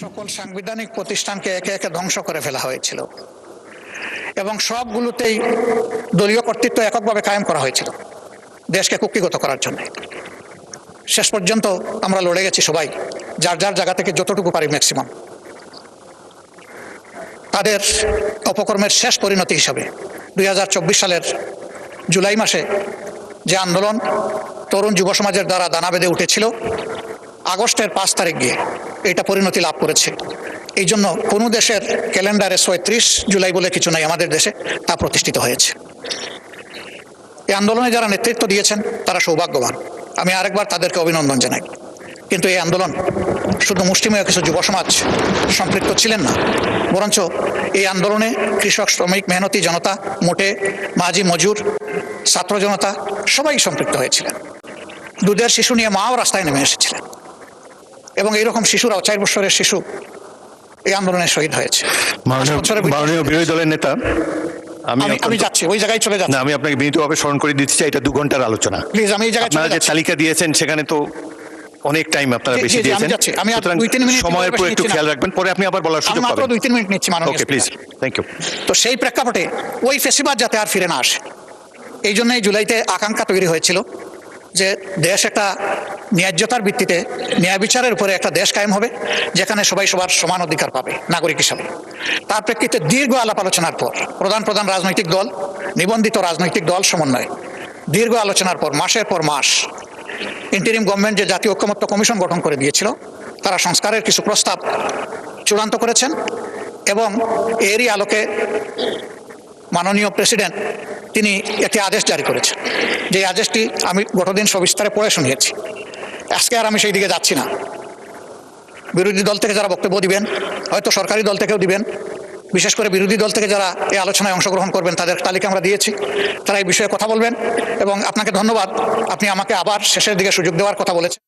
সকল সাংবিধানিক প্রতিষ্ঠানকে একে একে ধ্বংস করে ফেলা হয়েছিল এবং সবগুলোতেই দলীয় কর্তৃত্ব এককভাবে কায়েম করা হয়েছিল দেশকে কুক্ষিগত করার জন্য। শেষ পর্যন্ত আমরা লড়ে গেছি সবাই, যার যার জায়গা থেকে যতটুকু পারি ম্যাক্সিমাম। তাদের অপকর্মের শেষ পরিণতি হিসাবে 2024 সালের জুলাই মাসে যে আন্দোলন তরুণ যুব সমাজের দ্বারা দানা বেঁধে উঠেছিল, আগস্টের 5 তারিখ গিয়ে এটা পরিণতি লাভ করেছে। এই জন্য কোনো দেশের ক্যালেন্ডারে 36 জুলাই বলে কিছু নাই, আমাদের দেশে তা প্রতিষ্ঠিত হয়েছে। এই আন্দোলনে যারা নেতৃত্ব দিয়েছেন তারা সৌভাগ্যবান, আমি আরেকবার তাদেরকে অভিনন্দন জানাই। কিন্তু এই আন্দোলন শুধু মুষ্টিমেয় কিছু যুব সমাজ সম্পৃক্ত ছিলেন না, বরঞ্চ এই আন্দোলনে কৃষক, শ্রমিক, মেহনতি জনতা, মোটে, মাঝি, মজুর, ছাত্র জনতা সবাই সম্পৃক্ত হয়েছিলেন। দুধের শিশু নিয়ে মাও রাস্তায় নেমে এসেছিলেন এবং এইরকম শিশুরাও 4 বছরের শিশু এই আন্দোলনে শহীদ হয়েছে। মাননীয় বিরোধী দলের নেতা, আমি যাচ্ছি, ওই জায়গায় চলে যাচ্ছি। আমি আপনাকে বিনীতভাবে স্মরণ করে দিতে চাই, এটা 2 ঘন্টার আলোচনা। প্লিজ, আমি এই জায়গায় চলে যাচ্ছি। তালিকা দিয়েছেন সেখানে তো অনেক টাইম আপনারা বেশি দিয়েছেন, আমি 2-3 মিনিট সময়ের উপর একটু খেয়াল রাখবেন, পরে আপনি আবার বলার সুযোগ পাবেন। মাত্র 2-3 মিনিট নিচ্ছি মাননীয়। ওকে, প্লিজ, থ্যাংক ইউ। তো সেই প্রেক্ষাপটে ওই ফেসিবাদ যাতে আর ফিরে না আসে, এই জন্যই জুলাইতে আকাঙ্ক্ষা তৈরি হয়েছিল যে দেশ একটা ন্যায্যতার ভিত্তিতে ন্যায় বিচারের উপরে একটা দেশ কায়েম হবে, যেখানে সবাই সবার সমান অধিকার পাবে নাগরিক হিসাবে। তার প্রেক্ষিতে দীর্ঘ আলাপ আলোচনার পর প্রধান রাজনৈতিক দল, নিবন্ধিত রাজনৈতিক দল সমন্বয়ে দীর্ঘ আলোচনার পর মাসের পর মাস ইন্টারিম গভর্নমেন্ট যে জাতীয় ঐক্যমত্য কমিশন গঠন করে দিয়েছিল, তারা সংস্কারের কিছু প্রস্তাব চূড়ান্ত করেছেন এবং এরই আলোকে মাননীয় প্রেসিডেন্ট তিনি একটি আদেশ জারি করেছেন। যে আদেশটি আমি গতদিন সবিস্তারে পড়ে শুনিয়েছি, আজকে আর আমি সেই দিকে যাচ্ছি না। বিরোধী দল থেকে যারা বক্তব্য দিবেন, হয়তো সরকারি দল থেকেও দিবেন, বিশেষ করে বিরোধী দল থেকে যারা এই আলোচনায় অংশগ্রহণ করবেন তাদের তালিকা আমরা দিয়েছি, তারা এই বিষয়ে কথা বলবেন। এবং আপনাকে ধন্যবাদ, আপনি আমাকে আবার শেষের দিকে সুযোগ দেওয়ার কথা বলেছেন।